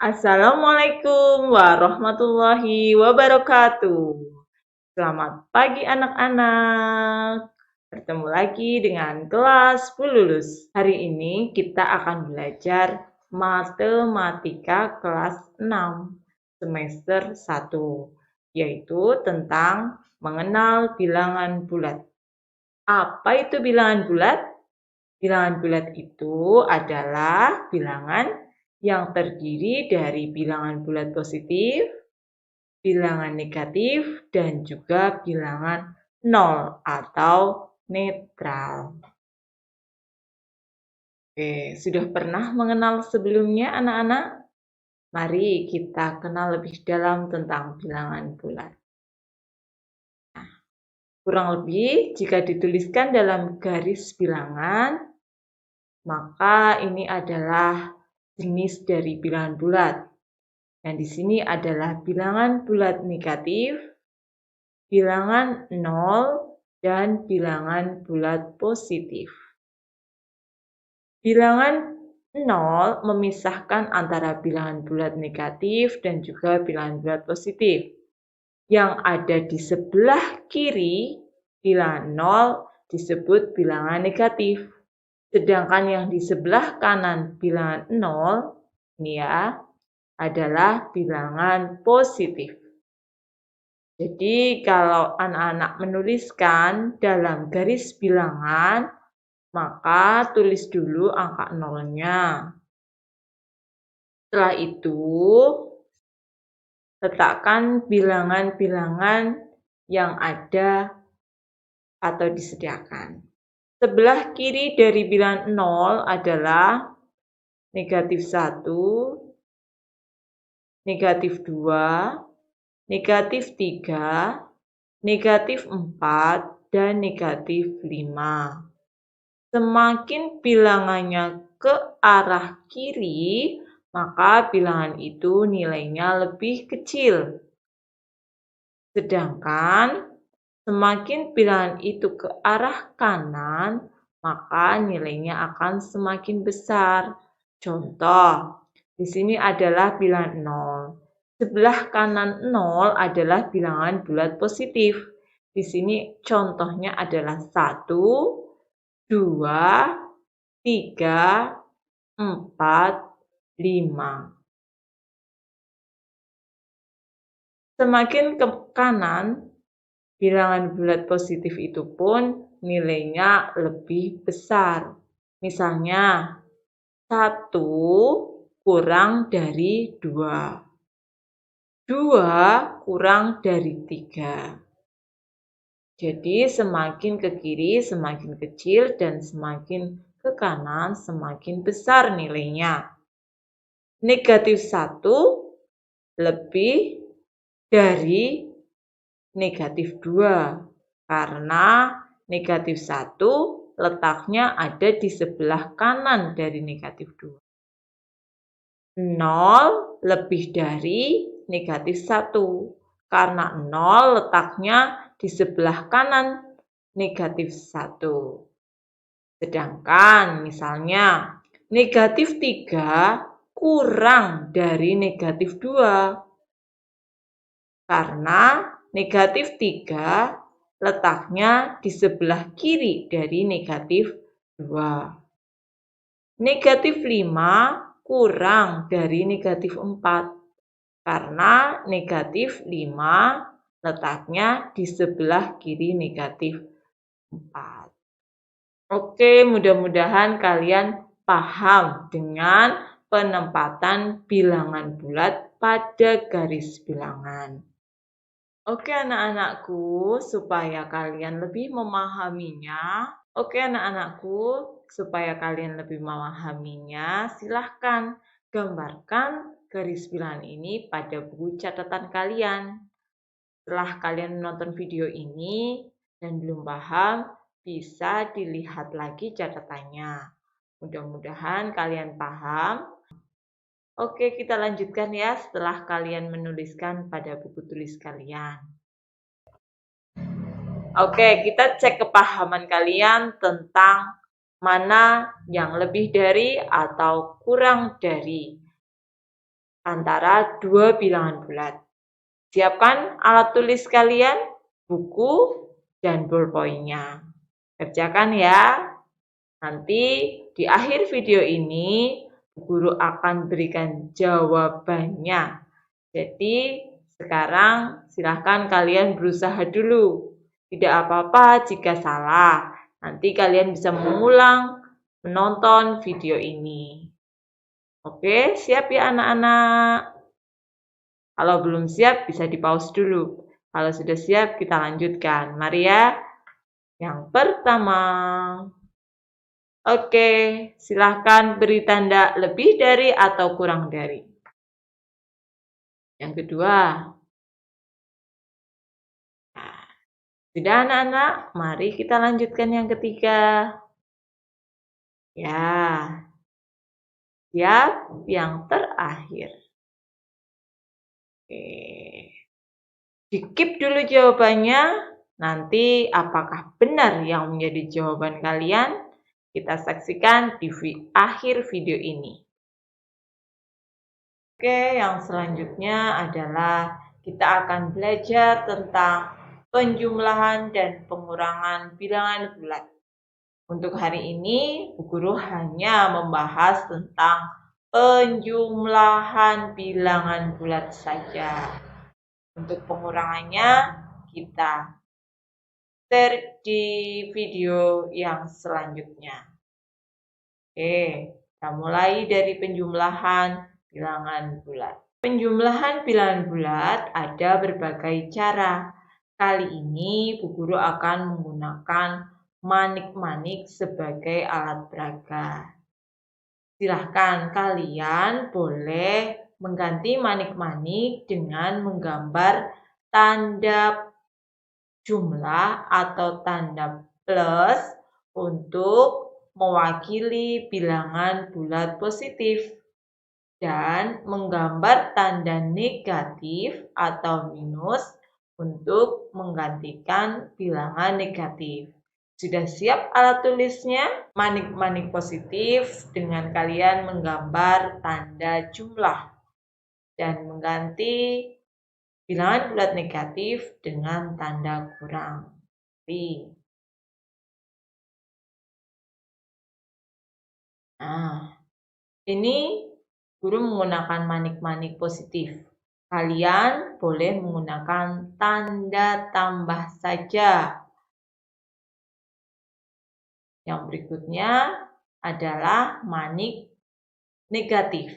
Assalamualaikum warahmatullahi wabarakatuh. Selamat pagi anak-anak. Bertemu lagi dengan kelas Bululus. Hari ini kita akan belajar matematika kelas 6 semester 1, yaitu tentang mengenal bilangan bulat. Apa itu bilangan bulat? Bilangan bulat itu adalah bilangan yang terdiri dari bilangan bulat positif, bilangan negatif, dan juga bilangan nol atau netral. Oke, sudah pernah mengenal sebelumnya anak-anak? Mari kita kenal lebih dalam tentang bilangan bulat. Kurang lebih, jika dituliskan dalam garis bilangan, maka ini adalah jenis dari bilangan bulat. Yang di sini adalah bilangan bulat negatif, bilangan nol, dan bilangan bulat positif. Bilangan nol memisahkan antara bilangan bulat negatif dan juga bilangan bulat positif. Yang ada di sebelah kiri bilangan nol disebut bilangan negatif. Sedangkan yang di sebelah kanan bilangan nol, ini ya, adalah bilangan positif. Jadi kalau anak-anak menuliskan dalam garis bilangan, maka tulis dulu angka nolnya. Setelah itu, letakkan bilangan-bilangan yang ada atau disediakan. Sebelah kiri dari bilangan 0 adalah negatif 1, negatif 2, negatif 3, negatif 4, dan negatif 5. Semakin bilangannya ke arah kiri, maka bilangan itu nilainya lebih kecil. Sedangkan semakin bilangan itu ke arah kanan, maka nilainya akan semakin besar. Contoh, di sini adalah bilangan 0. Sebelah kanan 0 adalah bilangan bulat positif. Di sini contohnya adalah 1, 2, 3, 4, 5. Semakin ke kanan, bilangan bulat positif itu pun nilainya lebih besar. Misalnya, 1 kurang dari 2. 2 kurang dari 3. Jadi semakin ke kiri semakin kecil dan semakin ke kanan semakin besar nilainya. Negatif 1 lebih dari negatif 2 karena negatif 1 letaknya ada di sebelah kanan dari negatif 2. 0 lebih dari negatif 1 karena 0 letaknya di sebelah kanan negatif 1. Sedangkan misalnya negatif 3 kurang dari negatif 2. Karena negatif 3 letaknya di sebelah kiri dari negatif 2. Negatif 5 kurang dari negatif 4. Karena negatif 5 letaknya di sebelah kiri negatif 4. Oke, mudah-mudahan kalian paham dengan penempatan bilangan bulat pada garis bilangan. Oke anak-anakku, supaya kalian lebih memahaminya, silahkan gambarkan garis bilangan ini pada buku catatan kalian. Setelah kalian menonton video ini dan belum paham, bisa dilihat lagi catatannya. Mudah-mudahan kalian paham. Oke, kita lanjutkan ya setelah kalian menuliskan pada buku tulis kalian. Oke, kita cek kepahaman kalian tentang mana yang lebih dari atau kurang dari. antara dua bilangan bulat. Siapkan alat tulis kalian, buku, dan ballpoint-nya. Kerjakan ya. Nanti di akhir video ini, Bu Guru akan berikan jawabannya. Jadi, sekarang silahkan kalian berusaha dulu. Tidak apa-apa jika salah. Nanti kalian bisa mengulang menonton video ini. Oke, siap ya anak-anak? Kalau belum siap, bisa di-pause dulu. Kalau sudah siap, kita lanjutkan. Mari ya. Yang pertama. Oke, silahkan beri tanda lebih dari atau kurang dari. Yang kedua. Nah, sudah anak-anak, mari kita lanjutkan yang ketiga. Ya, siap yang terakhir. Oke. Di-keep dulu jawabannya. Nanti apakah benar yang menjadi jawaban kalian? Kita saksikan di akhir video ini. Oke, yang selanjutnya adalah kita akan belajar tentang penjumlahan dan pengurangan bilangan bulat. Untuk hari ini, Bu Guru hanya membahas tentang penjumlahan bilangan bulat saja. Untuk pengurangannya, kita share di video yang selanjutnya. Oke, kita mulai dari penjumlahan bilangan bulat. Penjumlahan bilangan bulat ada berbagai cara. Kali ini Bu Guru akan menggunakan manik-manik sebagai alat peraga. Silahkan kalian boleh mengganti manik-manik dengan menggambar tanda jumlah atau tanda plus untuk mewakili bilangan bulat positif dan menggambar tanda negatif atau minus untuk menggantikan bilangan negatif. Sudah siap alat tulisnya? Manik-manik positif dengan kalian menggambar tanda jumlah dan mengganti bilangan bulat negatif dengan tanda kurang. Nah, ini Guru menggunakan manik-manik positif. Kalian boleh menggunakan tanda tambah saja. Yang berikutnya adalah manik negatif.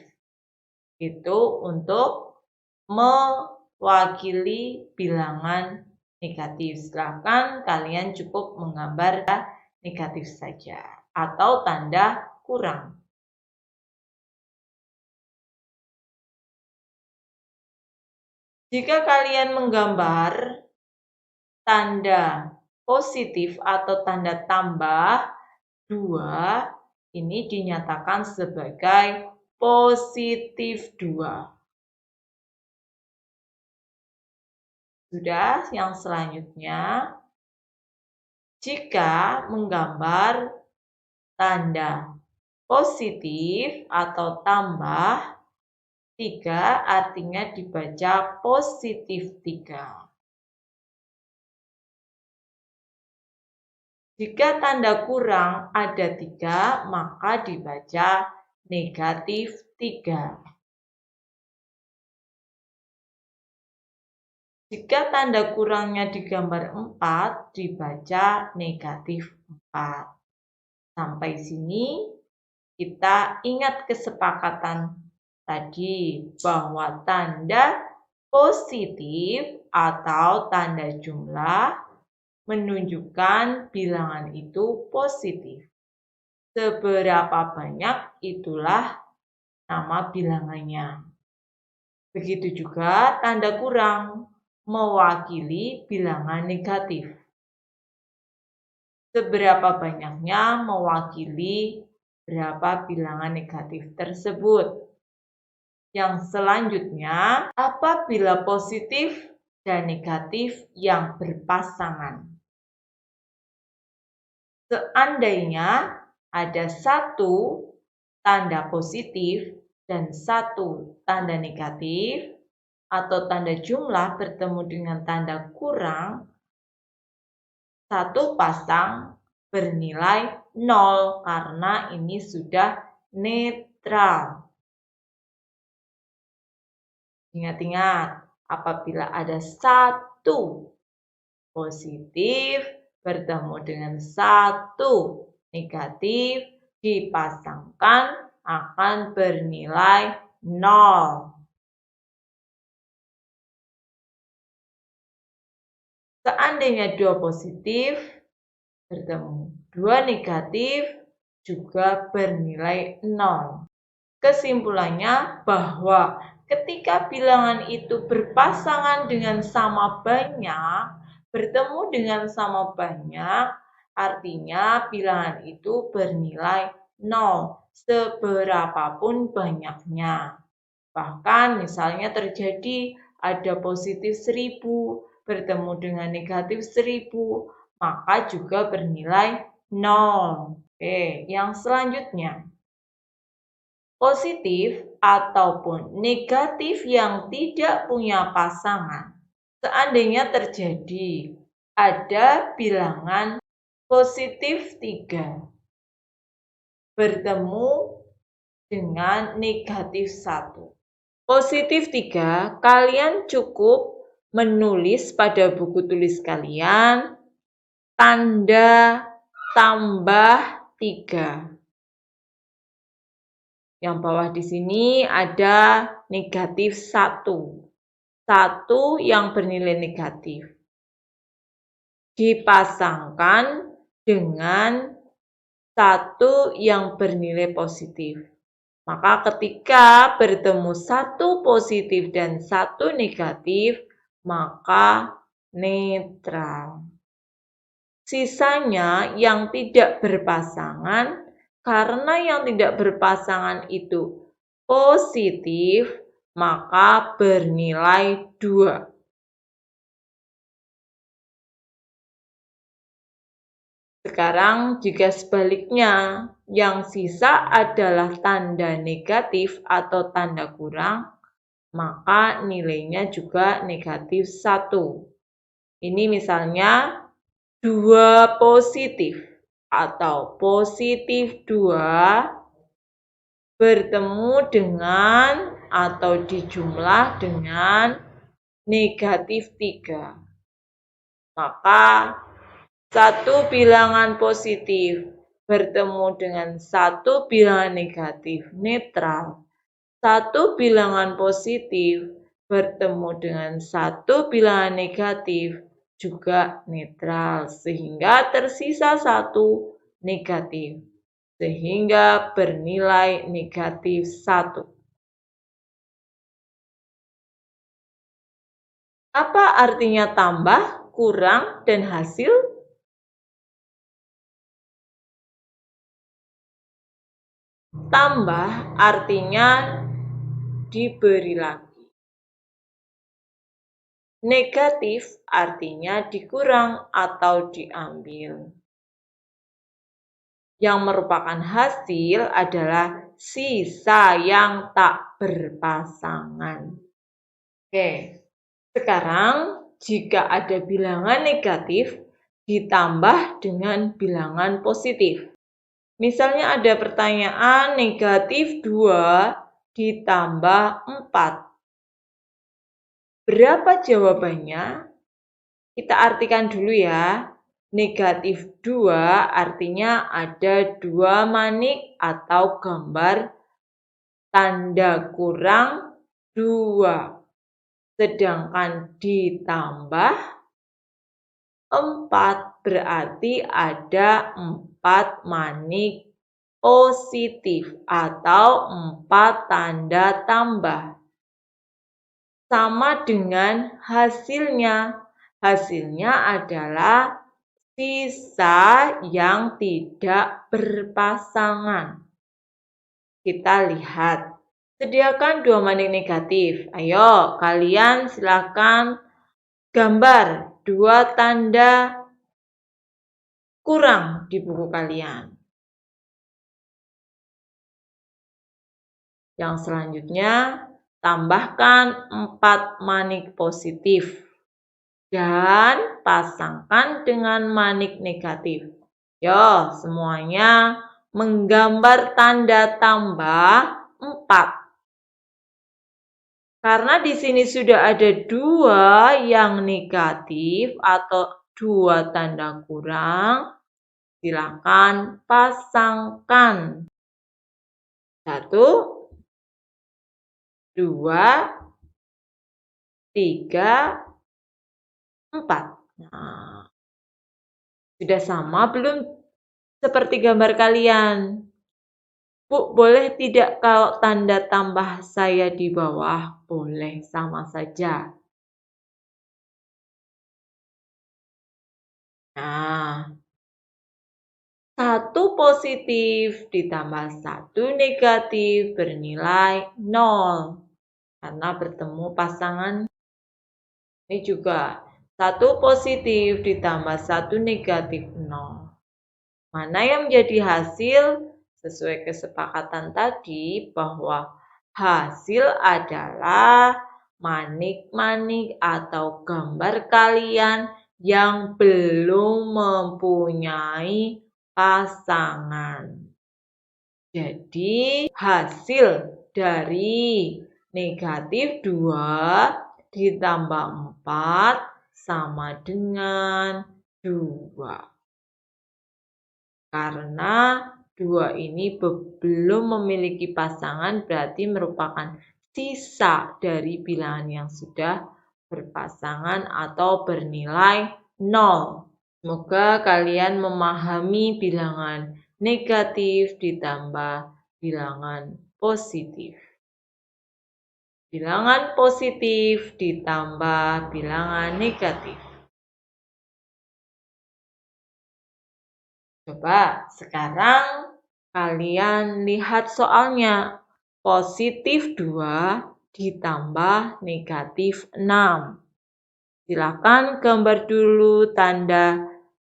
Itu untuk mewakili bilangan negatif. Silakan kalian cukup menggambar negatif saja atau tanda kurang. Jika kalian menggambar tanda positif atau tanda tambah 2, ini dinyatakan sebagai positif 2. Sudah, yang selanjutnya, jika menggambar tanda positif atau tambah 3, artinya dibaca positif 3. Jika tanda kurang ada 3, maka dibaca negatif 3. Jika tanda kurangnya digambar 4, dibaca negatif 4. Sampai sini kita ingat kesepakatan tadi bahwa tanda positif atau tanda jumlah menunjukkan bilangan itu positif. Seberapa banyak itulah nama bilangannya. Begitu juga tanda kurang mewakili bilangan negatif. Seberapa banyaknya mewakili berapa bilangan negatif tersebut. Yang selanjutnya, apabila positif dan negatif yang berpasangan. Seandainya ada satu tanda positif dan 1 tanda negatif atau tanda jumlah bertemu dengan tanda kurang, satu pasang bernilai 0 karena ini sudah netral. Ingat-ingat, apabila ada 1 positif bertemu dengan 1 negatif dipasangkan akan bernilai 0. Seandainya 2 positif bertemu 2 negatif juga bernilai 0. Kesimpulannya bahwa ketika bilangan itu berpasangan dengan sama banyak, bertemu dengan sama banyak, artinya bilangan itu bernilai 0, seberapapun banyaknya. Bahkan misalnya terjadi ada positif 1000 bertemu dengan negatif 1000, maka juga bernilai 0. Oke, yang selanjutnya. Positif ataupun negatif yang tidak punya pasangan. Seandainya terjadi ada bilangan positif 3 bertemu dengan negatif 1. Positif 3, kalian cukup menulis pada buku tulis kalian tanda tambah 3. Yang bawah di sini ada negatif 1. 1 yang bernilai negatif. Dipasangkan dengan 1 yang bernilai positif. Maka ketika bertemu 1 positif dan 1 negatif, maka netral. Sisanya yang tidak berpasangan, karena yang tidak berpasangan itu positif, maka bernilai 2. Sekarang jika sebaliknya, yang sisa adalah tanda negatif atau tanda kurang, maka nilainya juga negatif 1. Ini misalnya 2 positif atau positif 2 bertemu dengan atau dijumlah dengan negatif 3. Maka 1 bilangan positif bertemu dengan 1 bilangan negatif netral. 1 bilangan positif bertemu dengan 1 bilangan negatif juga netral, sehingga tersisa 1 negatif, sehingga bernilai negatif 1. Apa artinya tambah, kurang, dan hasil? Tambah artinya diberi lagi. Negatif artinya dikurang atau diambil. Yang merupakan hasil adalah sisa yang tak berpasangan. Oke, sekarang jika ada bilangan negatif ditambah dengan bilangan positif. Misalnya ada pertanyaan negatif 2 ditambah 4. Berapa jawabannya? Kita artikan dulu ya. Negatif 2 artinya ada 2 manik atau gambar tanda kurang 2. Sedangkan ditambah 4 berarti ada 4 manik positif atau 4 tanda tambah. Sama dengan hasilnya. Hasilnya adalah sisa yang tidak berpasangan. Kita lihat. Sediakan 2 manik negatif. Ayo, kalian silakan gambar 2 tanda kurang di buku kalian. Yang selanjutnya, tambahkan 4 manik positif dan pasangkan dengan manik negatif. Yo, semuanya menggambar tanda tambah 4. Karena di sini sudah ada 2 yang negatif atau 2 tanda kurang, silakan pasangkan. 1, 2, 3, 4. Nah, sudah sama belum seperti gambar kalian? Bu, boleh tidak kalau tanda tambah saya di bawah? Boleh, sama saja. Nah, 1 positif ditambah 1 negatif bernilai 0. Karena bertemu pasangan ini juga 1 positif ditambah 1 negatif 0. Mana yang menjadi hasil? Sesuai kesepakatan tadi bahwa hasil adalah manik-manik atau gambar kalian yang belum mempunyai pasangan. Jadi hasil dari negatif 2 ditambah 4 sama dengan 2. Karena 2 ini belum memiliki pasangan berarti merupakan sisa dari bilangan yang sudah berpasangan atau bernilai 0. Semoga kalian memahami bilangan negatif ditambah bilangan positif. Bilangan positif ditambah bilangan negatif. Coba sekarang kalian lihat soalnya. Positif 2 ditambah negatif 6. Silakan gambar dulu tanda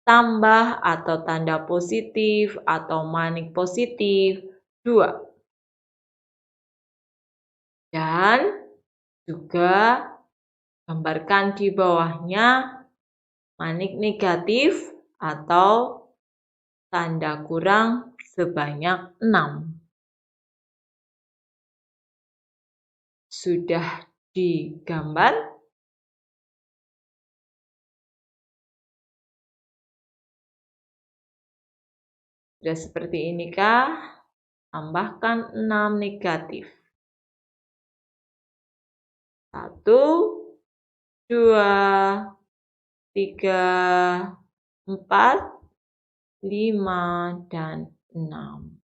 tambah atau tanda positif atau manik positif 2. Dan juga gambarkan di bawahnya manik negatif atau tanda kurang sebanyak 6. Sudah digambar? Sudah seperti inikah? Tambahkan 6 negatif. 1, 2, 3, 4, 5, dan 6.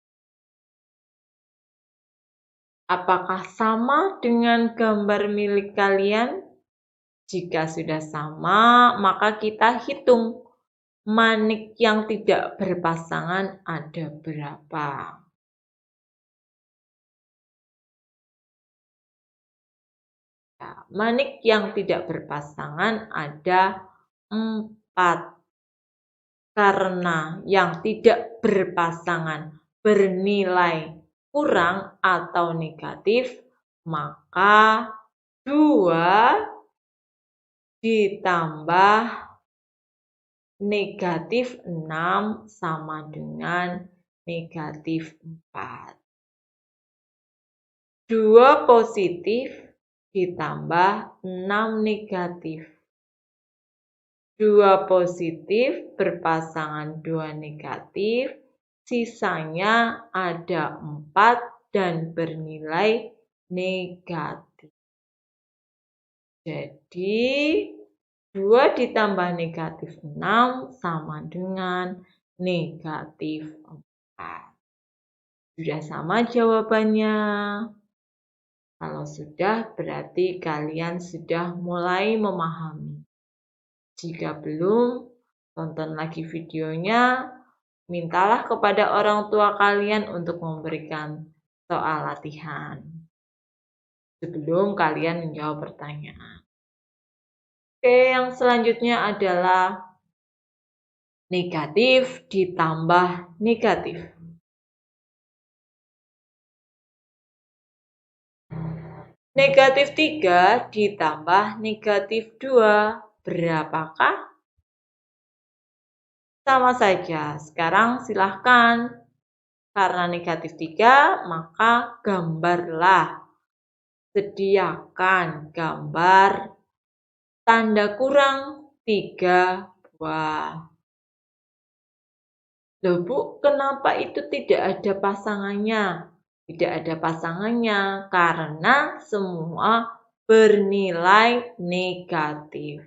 Apakah sama dengan gambar milik kalian? Jika sudah sama, maka kita hitung manik yang tidak berpasangan ada berapa. Manik yang tidak berpasangan ada 4. Karena yang tidak berpasangan bernilai kurang atau negatif, maka 2 ditambah negatif 6 sama dengan negatif 4. 2 positif ditambah 6 negatif. 2 positif berpasangan 2 negatif, sisanya ada 4 dan bernilai negatif. Jadi 2 ditambah negatif 6 sama dengan negatif 4. Sudah sama jawabannya? Kalau sudah, berarti kalian sudah mulai memahami. Jika belum, tonton lagi videonya, mintalah kepada orang tua kalian untuk memberikan soal latihan sebelum kalian menjawab pertanyaan. Oke, yang selanjutnya adalah negatif ditambah negatif. Negatif 3 ditambah negatif 2, berapakah? Sama saja. Sekarang silahkan. Karena negatif 3, maka gambarlah. Sediakan gambar tanda kurang 3 buah. Loh Bu, kenapa itu tidak ada pasangannya? Tidak ada pasangannya karena semua bernilai negatif.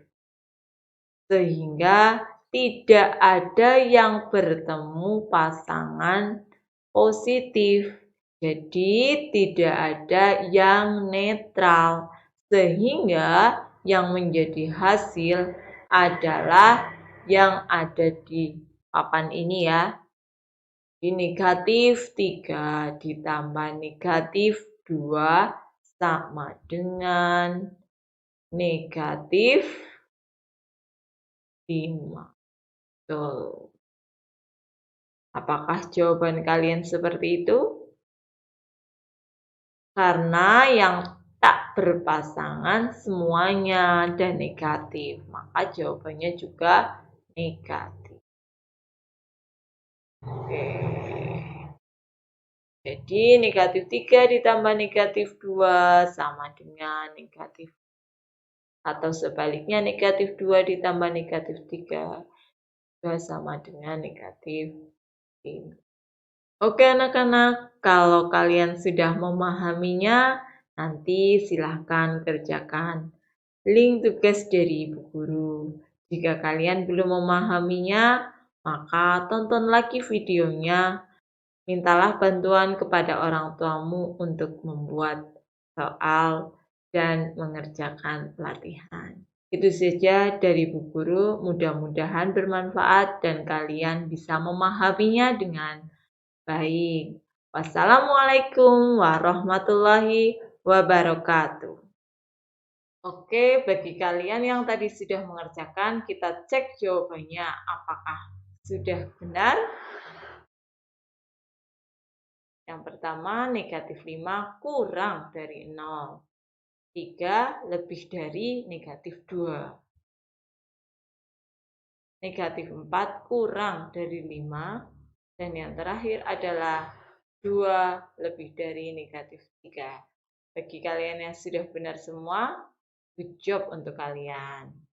Sehingga tidak ada yang bertemu pasangan positif. Jadi tidak ada yang netral. Sehingga yang menjadi hasil adalah yang ada di papan ini ya. Di negatif 3 ditambah negatif 2 sama dengan negatif 5. Tuh. Apakah jawaban kalian seperti itu? Karena yang tak berpasangan semuanya ada negatif, maka jawabannya juga negatif. Oke. Jadi negatif 3 ditambah negatif 2 sama dengan negatif. Atau sebaliknya negatif 2 ditambah negatif 3 juga sama dengan negatif 5. Oke anak-anak, kalau kalian sudah memahaminya, nanti silahkan kerjakan. Link tugas dari Ibu Guru. Jika kalian belum memahaminya, maka tonton lagi videonya. Mintalah bantuan kepada orang tuamu untuk membuat soal dan mengerjakan pelatihan. Itu saja dari Bu Guru, mudah-mudahan bermanfaat dan kalian bisa memahaminya dengan baik. Wassalamualaikum warahmatullahi wabarakatuh. Oke, bagi kalian yang tadi sudah mengerjakan, kita cek jawabannya apakah sudah benar. Yang pertama, negatif 5 kurang dari 0. 3 lebih dari negatif 2. Negatif 4 kurang dari 5. Dan yang terakhir adalah 2 lebih dari negatif 3. Bagi kalian yang sudah benar semua, good job untuk kalian.